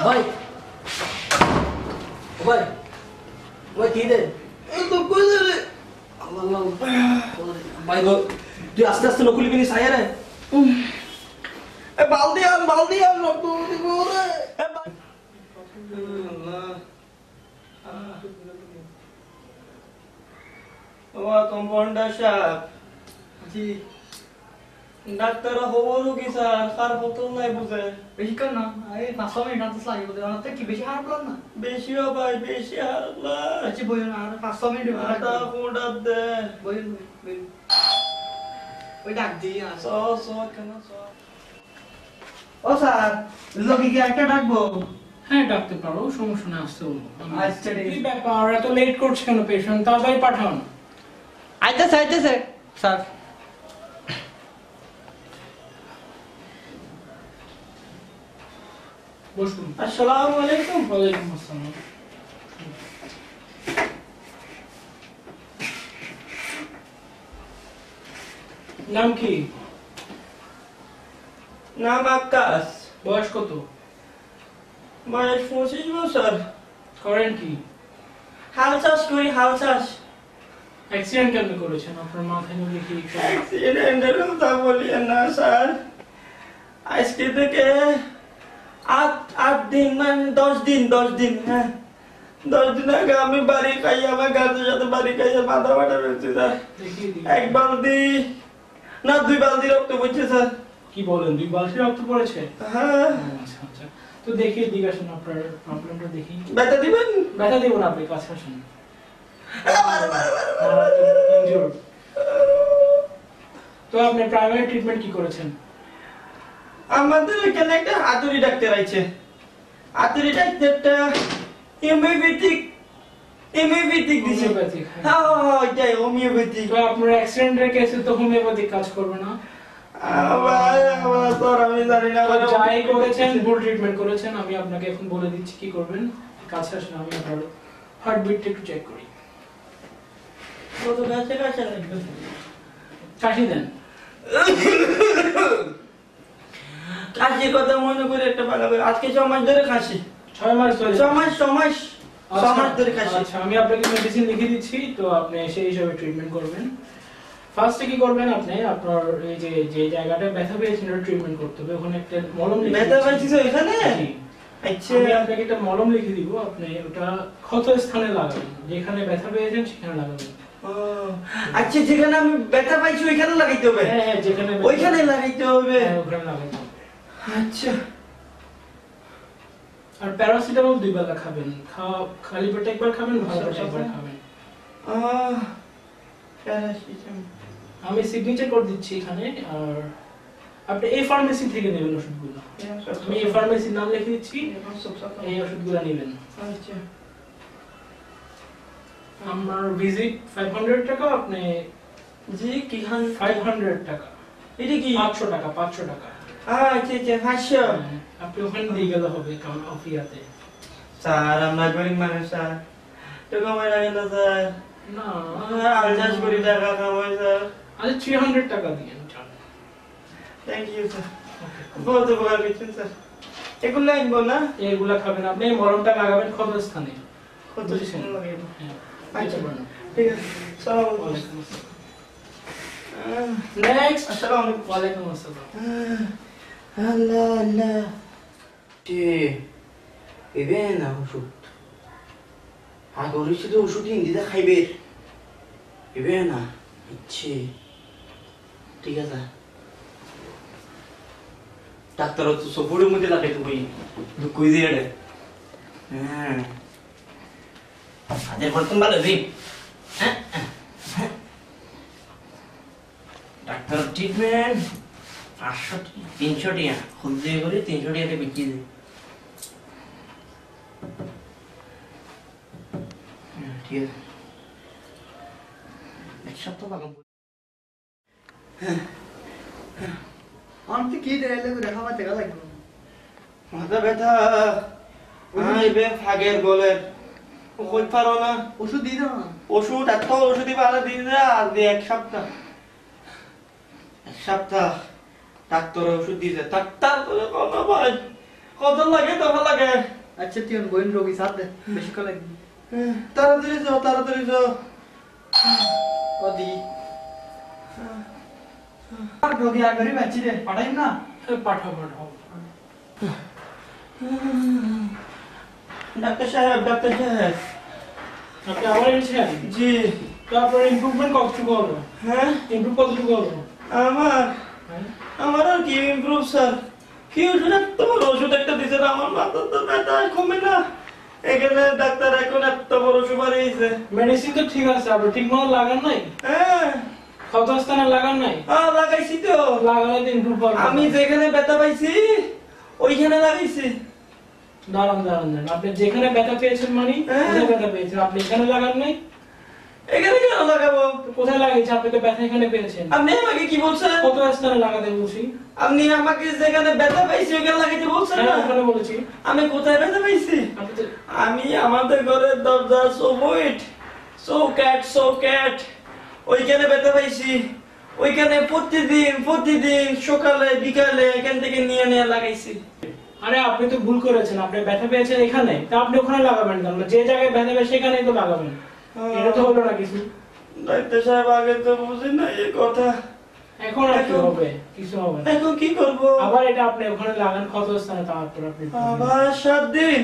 ভাই ভাই ভাই কি রে ভাই গো তুই আস্তে আস্তে নকুলি বিনি সায়া রে বালদি আন রক্ত দিব রে ও কম্পাউন্ডার সাহেব জি ডাক্তার খবর কি স্যার কার বোতল নাই বুঝে বেশি কর না এই 500 মিনিট আনতে লাগে বলে অনেক কি বেশি হার প্লান না বেশিও ভাই বেশি হারলা আচ্ছা বই না আর 500 মিনিট আটা কোডা দে বই ওই ডাক দি আর সো কেন সো ও স্যার লগি কি একটা ডাকবো হ্যাঁ ডাকতে পারো সমস্যা না আসতে বলবো আচ্ছা কি ব্যাপার এত লেট করছে কেন পেশেন্ট তাড়াতাড়ি পাঠান আইতেছে স্যার বসুন আসসালামু আলাইকুম ওয়ালাইকুম আসসালাম নাম কি নাম আকাশ বয়স কত বয়স 25 বছর করেন কি হাল চাষ করি হাল চাষ অ্যাক্সিডেন্ট কেন করেছেন আপনার মাথায় নিয়ে কি অ্যাক্সিডেন্টের কথা বলিয়েন না স্যার আজকে থেকে 8 দিন মানে 10 দিন হ্যাঁ 10 দিন আগে আমি বাড়ি খাই আমার গাছের সাথে বাড়ি খাইয়ে মাথা ফাটা ফেলছি স্যার এক বালতি না 2 বালতি রক্ত পড়ছে স্যার কি বলেন 2 বালতি রক্ত পড়েছে হ্যাঁ আচ্ছা আচ্ছা তো দেখিয়ে দিক আসুন আপনার প্রবলেমটা দেখি ব্যথা দিবেন ব্যথা দেব না আপনি কাছে আসুন তো আপনি প্রাইমারি ট্রিটমেন্ট কি করেছেন আমাদের এখানে একটা হাতুড়ি ডাক্তার আছে হাতুড়ি ডাক্তারটা হোমিওপ্যাথিক দিছে হ্যাঁ ওইটাই হোমিওপ্যাথিক তো আপনার অ্যাক্সিডেন্টের কেসে তো হোমিওপ্যাথিক কাজ করবে না আবার স্যার আমি জানি না যাই করেছেন ভুল ট্রিটমেন্ট করেছেন আমি আপনাকে এখন বলে দিচ্ছি কি করবেন কাছে আসুন আমি আপনার হার্টবিটটা একটু চেক করি কত কাছে লাগবে কাশি দেন কাশির কথা মনে করে একটা ভালো করে আজকে 6 মাস ধরে কাশি 6 মাস ধরে 6 মাস ধরে কাশি আচ্ছা আমি আপনাকে মেডিসিন লিখে দিচ্ছি তো আপনি সেই হিসাবে ট্রিটমেন্ট করবেন ফার্স্টে কি করবেন আপনি আপনার এই যে জায়গাটা ব্যথা পেয়েছেন ওটা ট্রিটমেন্ট করতে হবে ওখানে একটা মলম লিখে ব্যথা পাইছিস এখানে আচ্ছা আমি আপনাকে একটা মলম লিখে দিব আপনি ওটা ক্ষত স্থানে লাগাবেন যেখানে ব্যথা পেয়েছেন সেখানে লাগাবেন আচ্ছা যেখানে আমি ব্যথা পাইছি ওইখানে লাগাইতে হবে হ্যাঁ যেখানে ওইখানে লাগাইতে হবে ওখানে লাগাইতে হবে আচ্ছা আর প্যারাসিটামল 2 বেলা খাবেন খালি পেটে একবার খাবেন ভালো পেটে একবার খাবেন প্যারাসিটামল আমি সিগনেচার করে দিচ্ছি এখানে আর আপনি এই ফার্মেসি থেকে নেবেন ওষুধগুলো আমি এই ফার্মেসির নাম লিখে দিচ্ছি এই ওষুধগুলো নেবেন আচ্ছা আমার ভিজিট 500 টাকা আপনি জি কি 500 টাকা এটা কি 500 টাকা আচ্ছা আচ্ছা 500 আপনি ওখানে দিয়ে গেলে হবে কারণ অফিয়াতে স্যার আমরা গরিব মানুষ স্যার টাকা মারা গেল স্যার না আলজাস করি টাকা কামাই স্যার আরে 300 টাকা দিন থ্যাংক ইউ স্যার বহুত উপকার করছেন স্যার এগুলো আনবো না এগুলা খাবেন আপনি মলমটা লাগাবেন ক্ষত স্থানে কত সময় লাগাইবো আচ্ছা ঠিক আছে সালাম আলাইকুম নেক্সট আসসালামু আলাইকুম ওয়ালাইকুম আসসালাম আল্লাহ আল্লাহ এবে না ওষুধ আগরিছি তো ওষুধ হিন্দিতে খাইবে এবে না ইচ্ছে ঠিক আছে ডাক্তার তো সবুড়ের মধ্যে লাগাই তো কই দুকুই দিয়ে রে হ্যাঁ আদের বর্তমান ভালো দিন হ্যাঁ ডাক্তার ট্রিটমেন্ট 500 300 টাকা খুব দিয়ে করে 300 টাকা বিক্রি দেয় ঠিক আছে এক সপ্তাহ লাগাবো আমি কি দেখালে দেখা লাগবে মাথা ব্যথা আইবে ফাগের গোলের কই পারো না ওষুধ দিয়ে দাও না। ওষুধ এত ওষুধই ভালো দিয়ে দে আর দিয়ে এক সপ্তাহ ডাক্তার ওষুধ দিয়েছে ডাক্তার বলে কত ভাই কত লাগে তোমার লাগে আচ্ছা তুই বোন রোগী সাথ দে বেশি করে লাগবে। তাড়াতাড়ি যাও ও দি আর রোগী আর গরিব আছে রে পাঠাইম না। পাঠাও ডাক্তার সাহেব আপনি আবার এনেছেন? জি তো আপনার ইমপ্রুভমেন্ট কতটুকু হলো? হ্যাঁ ইমপ্রুভ কতটুকু হলো? আমার আর কি ইমপ্রুভ স্যার কি ওষুধ তোমার ওষুধ একটা দিছে না আমার মাথা তো ব্যথা কমে না এখানে ডাক্তার এখন এত বড় সুপার হয়েছে মেডিসিন তো ঠিক আছে, আপনি ঠিক মতো লাগান নাই? হ্যাঁ ক্ষত স্থানে লাগান নাই? লাগাইছি তো লাগালে তো ইমপ্রুভ হবে। আমি যেখানে ব্যথা পাইছি ওইখানে লাগাইছি দাঁড়ান আপনি যেখানে ব্যথা পেয়েছেন মানে কোথায় ব্যথা পেয়েছেন? আপনি এখানে লাগান নাই? এখানে কেন লাগাবো? কোথায় লাগিয়েছে? আপনি তো ব্যথা এখানে পেয়েছেন। আপনি আমাকে কি বলছেন? কত স্থানে লাগাতে বলছি? আপনি আমাকে যেখানে ব্যথা পাইছি ওখানে লাগাইতে বলছেন না? ওখানে বলেছি। আমি কোথায় ব্যথা পাইছি? আমি আমাদের ঘরের দরজা চৌকাঠ ওইখানে ব্যথা পাইছি ওইখানে প্রতিদিন সকালে বিকালে এখান থেকে নিয়ে লাগাইছি। আরে আপনি তো ভুল করেছেন, আপনি ব্যথা পেয়েছেন এখানে, তা আপনি ওখানে লাগাবেন কেন? যে জায়গায় ব্যথা পেয়ে সেখানেই তো লাগাবেন। এটা তো হলো না কিছু। ডাক্তার সাহেব আগে তো বুঝি না এই কথা। এখন আর কি হবে? কিছু হবে না। এখন কি করব? আবার এটা আপনি ওখানে লাগান ক্ষত স্থানে, তারপর আপনি আবার 7 দিন